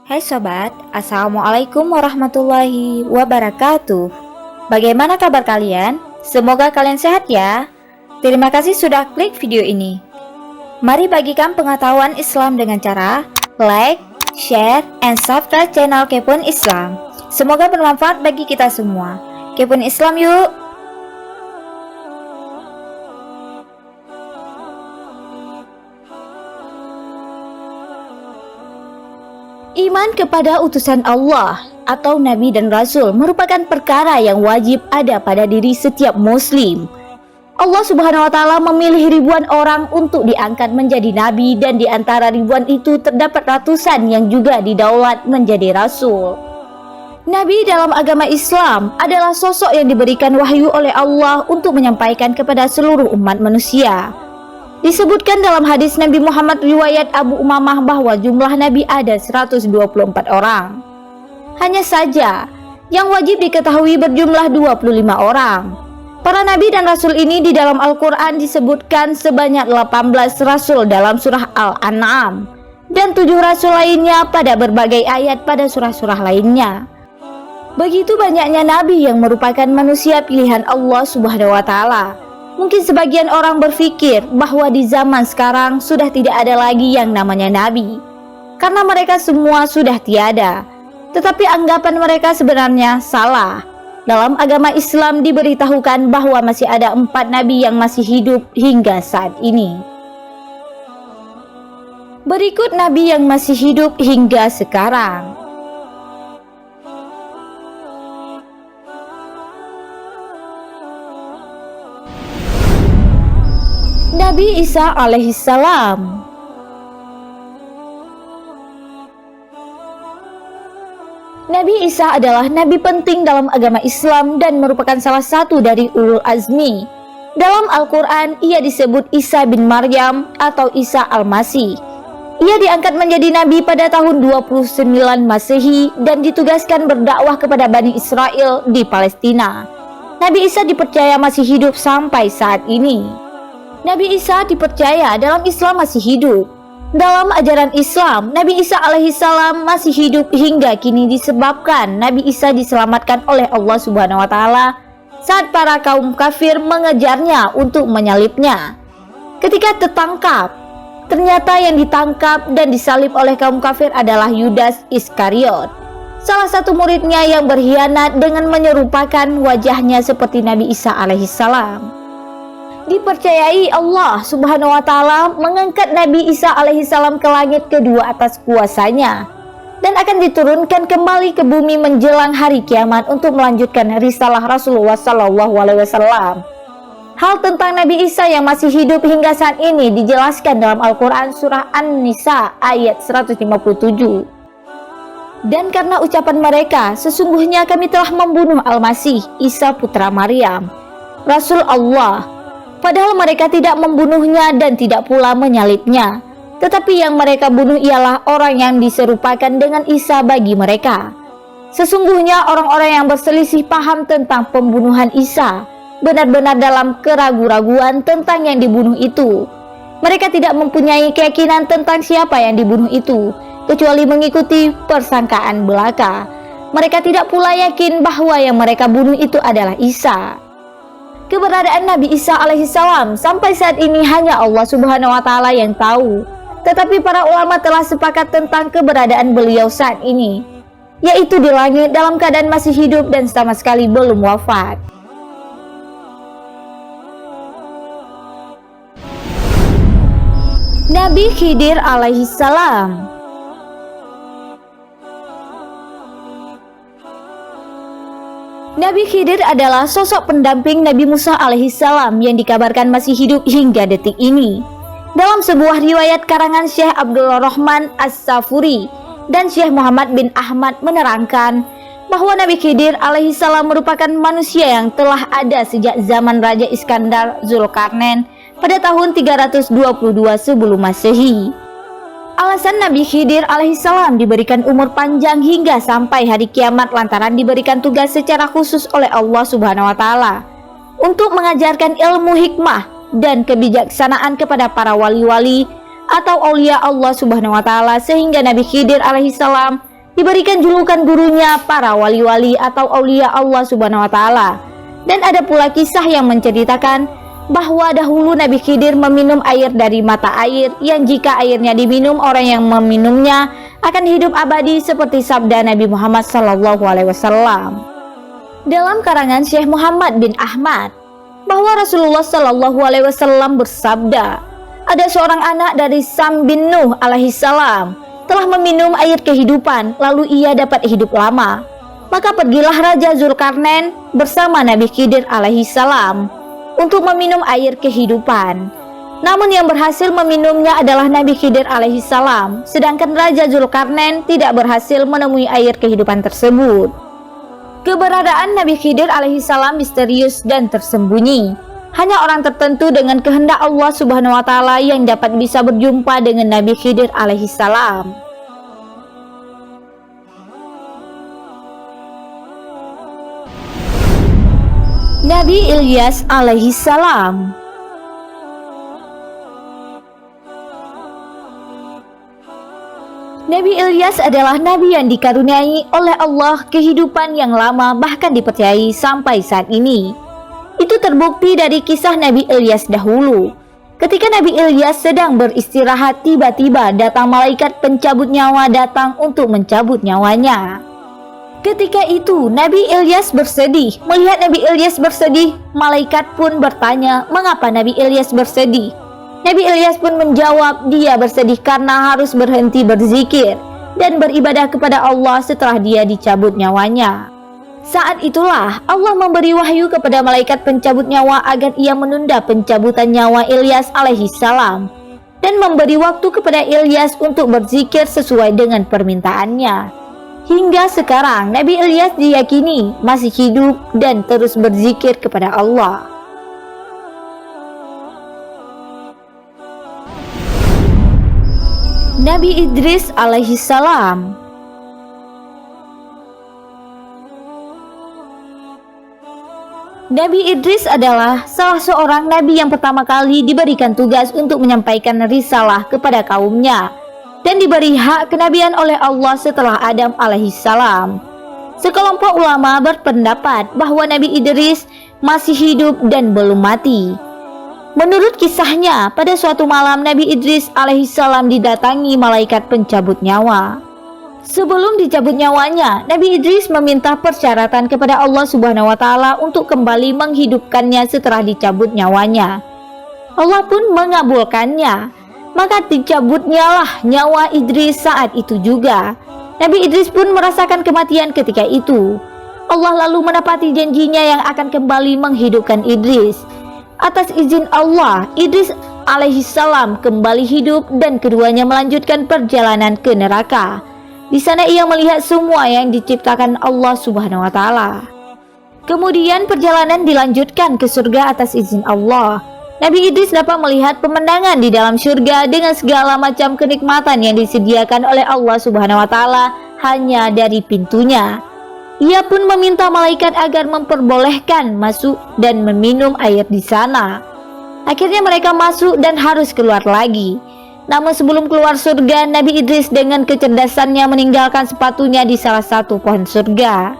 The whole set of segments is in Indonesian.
Hai sobat, Assalamualaikum warahmatullahi wabarakatuh. Bagaimana kabar kalian? Semoga kalian sehat ya. Terima kasih sudah klik video ini. Mari bagikan pengetahuan Islam dengan cara like, share, and subscribe channel Kepoin Islam. Semoga bermanfaat bagi kita semua. Kepoin Islam yuk! Iman kepada utusan Allah atau Nabi dan Rasul merupakan perkara yang wajib ada pada diri setiap muslim. Allah Subhanahu wa Ta'ala memilih ribuan orang untuk diangkat menjadi nabi, dan di antara ribuan itu terdapat ratusan yang juga didaulat menjadi rasul. Nabi dalam agama Islam adalah sosok yang diberikan wahyu oleh Allah untuk menyampaikan kepada seluruh umat manusia. Disebutkan dalam hadis Nabi Muhammad riwayat Abu Umamah bahwa jumlah Nabi ada 124 orang. Hanya saja yang wajib diketahui berjumlah 25 orang. Para Nabi dan Rasul ini di dalam Al-Quran disebutkan sebanyak 18 Rasul dalam surah Al-An'am, dan 7 Rasul lainnya pada berbagai ayat pada surah-surah lainnya. Begitu banyaknya Nabi yang merupakan manusia pilihan Allah Subhanahu wa Ta'ala. Mungkin sebagian orang berpikir bahwa di zaman sekarang sudah tidak ada lagi yang namanya nabi, karena mereka semua sudah tiada. Tetapi anggapan mereka sebenarnya salah. Dalam agama Islam diberitahukan bahwa masih ada 4 nabi yang masih hidup hingga saat ini. Berikut nabi yang masih hidup hingga sekarang. Nabi Isa alaihissalam. Nabi Isa adalah nabi penting dalam agama Islam dan merupakan salah satu dari ulul azmi. Dalam Al-Quran ia disebut Isa bin Maryam atau Isa al-Masih. Ia diangkat menjadi nabi pada tahun 29 Masehi dan ditugaskan berdakwah kepada Bani Israel di Palestina. Nabi Isa dipercaya masih hidup sampai saat ini. Nabi Isa dipercaya dalam Islam masih hidup. Dalam ajaran Islam, Nabi Isa alaihissalam masih hidup hingga kini disebabkan Nabi Isa diselamatkan oleh Allah Subhanahu wa Ta'ala saat para kaum kafir mengejarnya untuk menyalibnya. Ketika tertangkap, ternyata yang ditangkap dan disalib oleh kaum kafir adalah Yudas Iskariot, salah satu muridnya yang berkhianat dengan menyerupakan wajahnya seperti Nabi Isa alaihissalam. Dipercayai Allah Subhanahu wa Ta'ala mengangkat Nabi Isa alaihissalam ke langit kedua atas kuasanya, dan akan diturunkan kembali ke bumi menjelang hari kiamat untuk melanjutkan risalah Rasulullah SAW. Hal tentang Nabi Isa yang masih hidup hingga saat ini dijelaskan dalam Al-Quran surah An-Nisa ayat 157. Dan karena ucapan mereka, sesungguhnya kami telah membunuh Al-Masih Isa putra Maryam, Rasul Allah. Padahal mereka tidak membunuhnya dan tidak pula menyalibnya. Tetapi yang mereka bunuh ialah orang yang diserupakan dengan Isa bagi mereka. Sesungguhnya orang-orang yang berselisih paham tentang pembunuhan Isa benar-benar dalam keraguan-raguan tentang yang dibunuh itu. Mereka tidak mempunyai keyakinan tentang siapa yang dibunuh itu, kecuali mengikuti persangkaan belaka. Mereka tidak pula yakin bahwa yang mereka bunuh itu adalah Isa. Keberadaan Nabi Isa alaihissalam sampai saat ini hanya Allah Subhanahu wa Ta'ala yang tahu. Tetapi para ulama telah sepakat tentang keberadaan beliau saat ini, yaitu di langit dalam keadaan masih hidup dan sama sekali belum wafat. Nabi Khidir alaihissalam. Nabi Khidir adalah sosok pendamping Nabi Musa alaihissalam yang dikabarkan masih hidup hingga detik ini. Dalam sebuah riwayat karangan Syekh Abdul Rahman As-Safuri dan Syekh Muhammad bin Ahmad menerangkan bahwa Nabi Khidir alaihissalam merupakan manusia yang telah ada sejak zaman Raja Iskandar Zulkarnain pada tahun 322 sebelum Masehi. Alasan Nabi Khidir alaihissalam diberikan umur panjang hingga sampai hari kiamat lantaran diberikan tugas secara khusus oleh Allah Subhanahu wa Ta'ala untuk mengajarkan ilmu hikmah dan kebijaksanaan kepada para wali-wali atau aulia Allah Subhanahu wa Ta'ala, sehingga Nabi Khidir alaihissalam diberikan julukan gurunya para wali-wali atau aulia Allah Subhanahu wa taala. Dan ada pula kisah yang menceritakan bahwa dahulu Nabi Khidir meminum air dari mata air yang jika airnya diminum orang yang meminumnya akan hidup abadi seperti sabda Nabi Muhammad SAW. Dalam karangan Syekh Muhammad bin Ahmad bahwa Rasulullah SAW bersabda, ada seorang anak dari Sam bin Nuh alaihissalam telah meminum air kehidupan lalu ia dapat hidup lama. Maka pergilah Raja Zulkarnain bersama Nabi Khidir alaihissalam untuk meminum air kehidupan. Namun yang berhasil meminumnya adalah Nabi Khidir alaihissalam, sedangkan Raja Zulkarnain tidak berhasil menemui air kehidupan tersebut. Keberadaan Nabi Khidir alaihissalam misterius dan tersembunyi. Hanya orang tertentu dengan kehendak Allah Subhanahu wa taala yang dapat bisa berjumpa dengan Nabi Khidir alaihissalam. Nabi Ilyas alaihissalam. Nabi Ilyas adalah nabi yang dikaruniai oleh Allah kehidupan yang lama, bahkan dipercayai sampai saat ini. Itu terbukti dari kisah Nabi Ilyas dahulu. Ketika Nabi Ilyas sedang beristirahat, tiba-tiba datang malaikat pencabut nyawa datang untuk mencabut nyawanya. Ketika itu Nabi Ilyas bersedih. Melihat Nabi Ilyas bersedih, malaikat pun bertanya, mengapa Nabi Ilyas bersedih? Nabi Ilyas pun menjawab, dia bersedih karena harus berhenti berzikir dan beribadah kepada Allah setelah dia dicabut nyawanya. Saat itulah Allah memberi wahyu kepada malaikat pencabut nyawa agar ia menunda pencabutan nyawa Ilyas alaihissalam dan memberi waktu kepada Ilyas untuk berzikir sesuai dengan permintaannya. Hingga sekarang Nabi Ilyas diyakini masih hidup dan terus berzikir kepada Allah. Nabi Idris alaihissalam. Nabi Idris adalah salah seorang nabi yang pertama kali diberikan tugas untuk menyampaikan risalah kepada kaumnya dan diberi hak kenabian oleh Allah setelah Adam alaihissalam. Sekelompok ulama berpendapat bahwa Nabi Idris masih hidup dan belum mati. Menurut kisahnya, pada suatu malam Nabi Idris alaihissalam didatangi malaikat pencabut nyawa. Sebelum dicabut nyawanya, Nabi Idris meminta persyaratan kepada Allah Subhanahu wa taala untuk kembali menghidupkannya setelah dicabut nyawanya. Allah pun mengabulkannya. Maka dicabutnyalah nyawa Idris saat itu juga. Nabi Idris pun merasakan kematian ketika itu. Allah lalu menepati janjinya yang akan kembali menghidupkan Idris. Atas izin Allah, Idris alaihissalam kembali hidup dan keduanya melanjutkan perjalanan ke neraka. Di sana ia melihat semua yang diciptakan Allah Subhanahu wa taala. Kemudian perjalanan dilanjutkan ke surga atas izin Allah. Nabi Idris dapat melihat pemandangan di dalam surga dengan segala macam kenikmatan yang disediakan oleh Allah Subhanahu wa taala hanya dari pintunya. Ia pun meminta malaikat agar memperbolehkan masuk dan meminum air di sana. Akhirnya mereka masuk dan harus keluar lagi. Namun sebelum keluar surga, Nabi Idris dengan kecerdasannya meninggalkan sepatunya di salah satu pohon surga.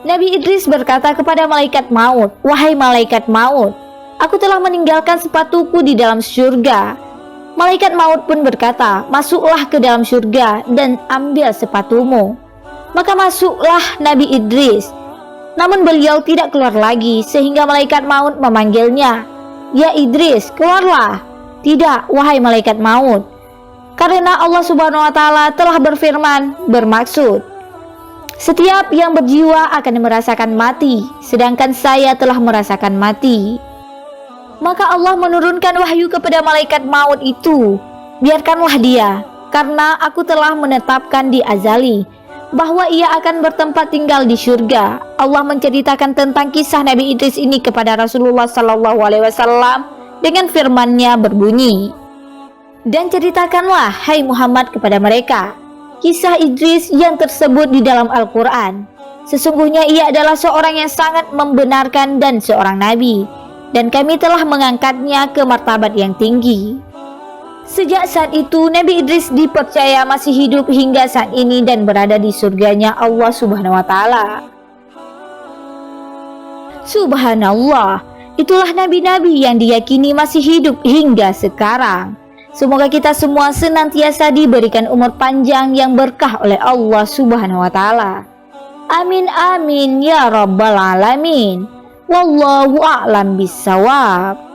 Nabi Idris berkata kepada malaikat maut, "Wahai malaikat maut, aku telah meninggalkan sepatuku di dalam surga." Malaikat maut pun berkata, "Masuklah ke dalam surga dan ambil sepatumu." Maka masuklah Nabi Idris. Namun beliau tidak keluar lagi sehingga malaikat maut memanggilnya, "Ya Idris, keluarlah." "Tidak, wahai malaikat maut, karena Allah Subhanahu wa taala telah berfirman, bermaksud, setiap yang berjiwa akan merasakan mati, sedangkan saya telah merasakan mati." Maka Allah menurunkan wahyu kepada malaikat maut itu, "Biarkanlah dia, karena aku telah menetapkan di azali bahwa ia akan bertempat tinggal di surga." Allah menceritakan tentang kisah Nabi Idris ini kepada Rasulullah SAW dengan firman-Nya berbunyi, "Dan ceritakanlah, hai Muhammad, kepada mereka kisah Idris yang tersebut di dalam Al-Quran. Sesungguhnya ia adalah seorang yang sangat membenarkan dan seorang nabi, dan kami telah mengangkatnya ke martabat yang tinggi." Sejak saat itu Nabi Idris dipercaya masih hidup hingga saat ini dan berada di surganya Allah Subhanahu wa taala. Subhanallah, itulah nabi-nabi yang diyakini masih hidup hingga sekarang. Semoga kita semua senantiasa diberikan umur panjang yang berkah oleh Allah Subhanahu wa taala. Amin amin ya rabbal alamin. Wallahu a'lam bissawab.